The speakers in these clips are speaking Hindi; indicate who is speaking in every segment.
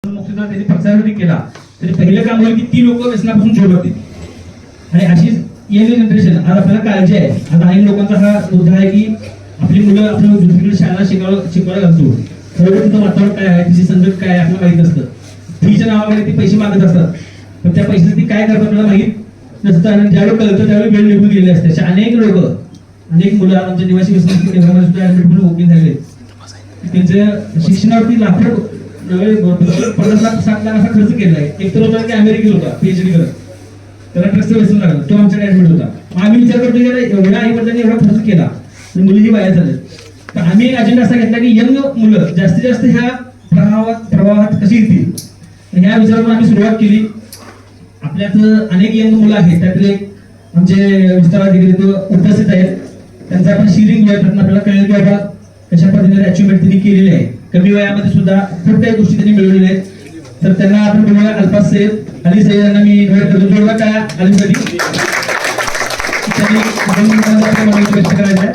Speaker 1: मुक्तीचा त्यांनी प्रचार केला तरी पहिलं काम होईल की ती लोक व्यसनापासून सोडत होती. आणि अशीच यंग जनरेशन आज आपल्याला काळजी आहे. आज अनेक लोकांचा हा मुद्दा आहे की आपली मुलं आपण दुसरीकडे शाळा शिकवायला घालतो. खरोखर तिथं वातावरण काय आहे, तिची संगत काय आहे आपल्याला माहित नसतं. फीच्या नावामध्ये ती पैसे मागत असतात, पण त्या पैशाचं ती काय करतात आपल्याला माहित नसतं. आणि ज्यावेळी कळतं त्यावेळी वेळ निघून गेलेली असते. अशा अनेक लोक, अनेक मुलं आमच्या निवासी व्यसनामुक्ती केंद्रामध्ये सुद्धा ऍडमिट म्हणून ओके झाले. त्यांच्या शिक्षणावरती लाखो 50 लाख 7 लाख असा खर्च केलाय. एक तर होता की अमेरिकेत होता पीएचडी करत, त्याला ड्रग्सचं व्यसन लागलं, तो आमच्याकडे ऍडमिट होता. आम्ही विचार करतो की एवढ्या आई वडिलांनी एवढा खर्च केला तर मुलीही वाया झाले. तर आम्ही एक अजेंडा असा घेतला की यंग मुलं जास्तीत जास्त ह्या प्रवाहात कशी येतील, ह्या विचारातून आम्ही सुरुवात केली. आपल्यात अनेक यंग मुलं आहेत, त्यातले आमचे विस्ताराधिकारी उपस्थित आहेत. त्यांचा आपण शिरिंग घेऊया, त्यातून आपल्याला कळेल की बाबा कशा पद्धतीने अचिव्हमेंट त्यांनी केलेली आहे. कमी वयामध्ये सुद्धा खूप काही गोष्टी त्यांनी मिळवलेल्या आहेत. तर त्यांना आपण बघूया. अल्फाज सय्यद अली सय्यद यांना मी इन्व्हाइट करतो. जोडवा काय अलीसाठी त्यांनी व्यक्त करायचं आहे.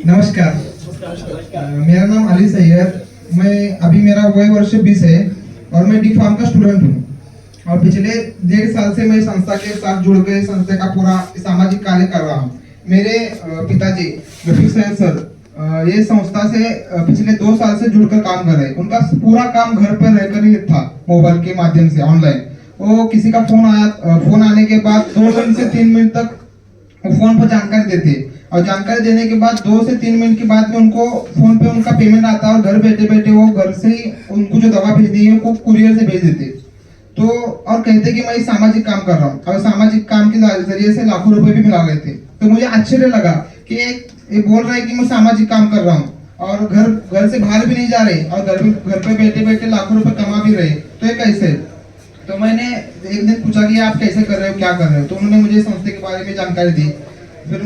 Speaker 2: नमस्कार, मेरा नाम अली सैयद। मैं अभी मेरा वय वर्ष 20 है और मैं डी फार्म का स्टूडेंट हूँ। और पिछले 1.5 साल से मैं संस्था के साथ जुड़ गए संस्था का पूरा सामाजिक कार्य कर रहा हूँ। मेरे पिताजी रफीक सैयद सर ये संस्था से पिछले 2 साल से जुड़कर काम कर रहे हैं। उनका पूरा काम घर पर रहकर ही था, मोबाइल के माध्यम से ऑनलाइन। वो किसी का फोन आने के बाद 2 से 3 मिनट तक फोन पर जानकारी देते, और जानकारी देने के बाद 2 से 3 मिनट के बाद में उनको फोन पे उनका पेमेंट आता है, और घर बैठे बैठे वो घर से ही उनको जो दवा भेजनी है वो कुरियर से भेज देते। तो और कहते कि मैं सामाजिक काम कर रहा हूँ, और सामाजिक काम के जरिए से लाखों रुपए भी मिला गए थे। तो मुझे आश्चर्य लगा कि ये बोल रहा है कि मैं सामाजिक काम कर रहा हूँ और घर से बाहर भी नहीं जा रहे, और घर पे बैठे बैठे लाखों रुपए कमा भी रहे, तो ये कैसे? तो मैंने एक दिन पूछा कि आप कैसे कर रहे हो, क्या कर रहे हो? तो उन्होंने मुझे संस्था के बारे में जानकारी दी। फिर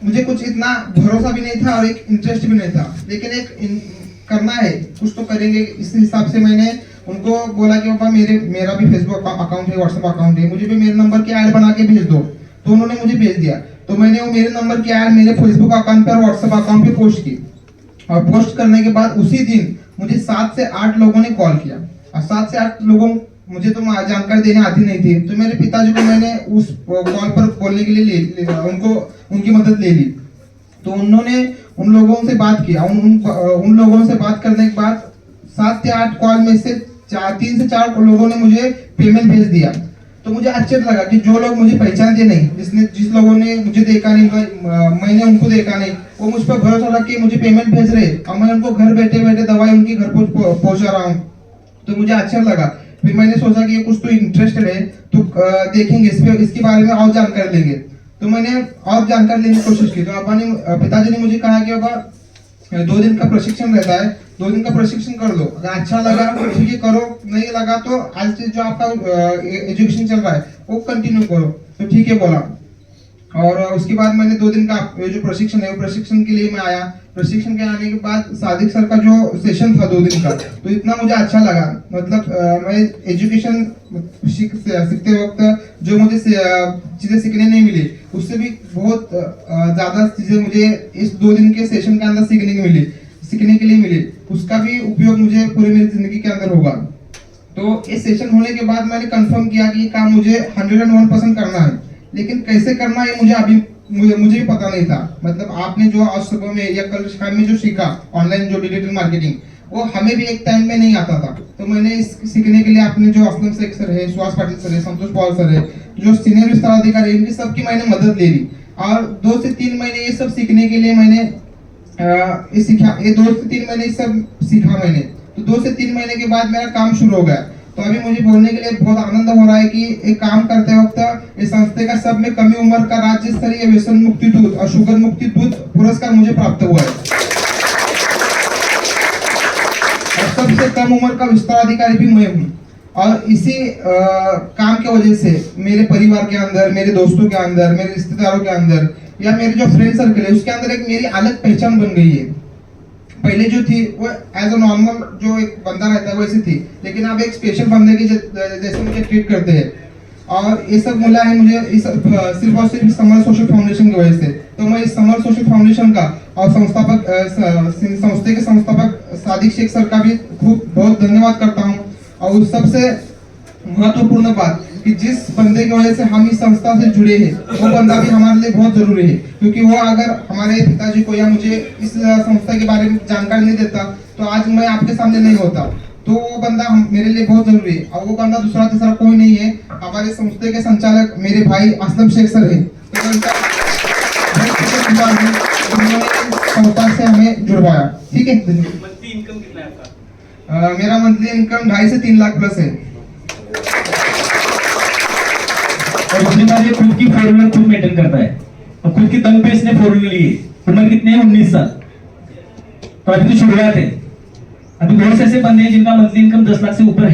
Speaker 2: मुझे कुछ इतना भरोसा भी नहीं था और एक इंटरेस्ट भी नहीं था, लेकिन करना है, कुछ तो करेंगे। इस हिसाब से मैंने उनको बोला कि पापा मेरा भी फेसबुक अकाउंट है, व्हाट्सएप अकाउंट है, मुझे भी मेरे नंबर की ऐड बना के भेज दो। तो उन्होंने मुझे भेज दिया। तो मैंने वो मेरे नंबर की ऐड मेरे फेसबुक अकाउंट पर, व्हाट्सएप अकाउंट पे पोस्ट की, और पोस्ट करने के बाद उसी दिन मुझे 7 से 8 लोगों ने कॉल किया, और 7 से 8 लोगों, मुझे तो जानकारी देने आती नहीं थी। तो मेरे पिताजी को मैंने उस कॉल पर बोलने के लिए उनकी मदद ले ली। तो उन्होंने उन लोगों से बात किया। उन लोगों से बात करने के बाद 7 से 8 कॉल में से 3 से 4 लोगों ने मुझे पेमेंट भेज दिया। तो मुझे आश्चर्य लगा कि जो लोग मुझे पहचानते नहीं, जिस लोगों ने मुझे देखा नहीं, मैंने उनको देखा नहीं, वो मुझ पर भरोसा रख के मुझे पेमेंट भेज रहे, और मैं उनको घर बैठे बैठे दवाई उनके घर पहुंचा रहा हूँ। तो मुझे आश्चर्य लगा। फिर मैंने सोचा कि ये कुछ तो इंटरेस्टेड है, तो देखेंगे इसके बारे में और जानकारी लेंगे। तो मैंने और जानकारी लेने की कोशिश की। तो पिताजी ने मुझे कहा कि बाबा 2 दिन का प्रशिक्षण रहता है, 2 दिन का प्रशिक्षण कर लो, अगर अच्छा लगा तो ठीक है करो, नहीं लगा तो आज से जो आपका एजुकेशन चल रहा है वो कंटिन्यू करो। तो ठीक है बोला। और उसके बाद मैंने 2 दिन का जो प्रशिक्षण है, वो प्रशिक्षण के लिए मैं आया। प्रशिक्षण के आने के बाद सादिक सर का जो सेशन था 2 दिन का, तो इतना मुझे अच्छा लगा। मतलब मैं एजुकेशन सीखते वक्त जो मुझे चीजें सीखने नहीं मिली, उससे भी बहुत ज्यादा चीजें मुझे इस 2 दिन के सेशन के अंदर सीखने के लिए मिली। उसका भी उपयोग मुझे पूरी मेरी जिंदगी के अंदर होगा। तो इस सेशन होने के बाद मैंने कंफर्म किया कि ये काम मुझे 101% करना है, लेकिन कैसे करना है मुझे भी पता नहीं था। मतलब आपने जो आज सुबह में या कल शाम में जो सीखा ऑनलाइन जो डिजिटल मार्केटिंग, वो हमें भी एक टाइम में नहीं आता था। तो मैंने इस सीखने के लिए अपने जो असलम शेख सर है, सुहास पाटिल सर है, संतोष पवार सर है, जो सीनियर विस्तार अधिकारी, इनकी सबकी मैंने मदद ले ली। और 2 से 3 महीने ये सब सीखने के लिए मैंने ये 2 से 3 महीने सब सीखा मैंने। तो 2 से 3 महीने के बाद मेरा काम शुरू हो गया। तो अभी मुझे बोलने के लिए बहुत आनंद हो रहा है कि एक काम करते वक्त इस संस्था का सब में कमी उम्र का राज्य स्तरीय व्यसन मुक्ति दूत और शुगर मुक्ति दूत पुरस्कार मुझे प्राप्त हुआ है, और सबसे कम उम्र का विस्तार अधिकारी भी मैं हूँ। और इसी काम की वजह से मेरे परिवार के अंदर, मेरे दोस्तों के अंदर, मेरे रिश्तेदारों के अंदर, या मेरे जो फ्रेंड सर्कल है उसके अंदर एक मेरी अलग पहचान बन गई है। पहले जो थी वो एज अ नॉर्मल जो एक बंदा रहता है वैसे थी, लेकिन अब एक स्पेशल बंदे की जैसे मुझे ट्रीट करते हैं। और ये सब मिला है मुझे सिर्फ और सिर्फ समर सोशल फाउंडेशन की वजह से। तो मैं इस समर सोशल फाउंडेशन का और संस्था के संस्थापक सादिक शेख सर का भी खूब बहुत धन्यवाद करता हूँ। और उस सबसे महत्वपूर्ण बात कि जिस बंदे की वजह से हम इस संस्था से जुड़े हैं वो बंदा भी हमारे लिए बहुत जरूरी है, क्योंकि वो अगर हमारे पिताजी को या मुझे इस संस्था के बारे में जानकारी नहीं देता तो आज मैं आपके सामने नहीं होता। तो वो बंदा मेरे लिए बहुत जरूरी है, और वो बंदा दूसरा तीसरा कोई नहीं है, हमारे संस्था के संचालक मेरे भाई असलम शेख सर है। तो उन्होंने संस्था से हमें जुड़वाया। ठीक है,
Speaker 1: मंथली इनकम कितना है आपका?
Speaker 2: मेरा मंथली इनकम 2.5 से 3 लाख प्लस है।
Speaker 1: और दूसरी बात, ये खुद की 4 व्हीलर खुद मेंटेन करता है और खुद की दम पे इसने 4 व्हीलर ली है। उम्र कितने है? 19 साल। तो अभी तो शुरुआत है। अभी बहुत से ऐसे बंदे हैं जिनका मंथली इनकम 10 लाख से ऊपर है।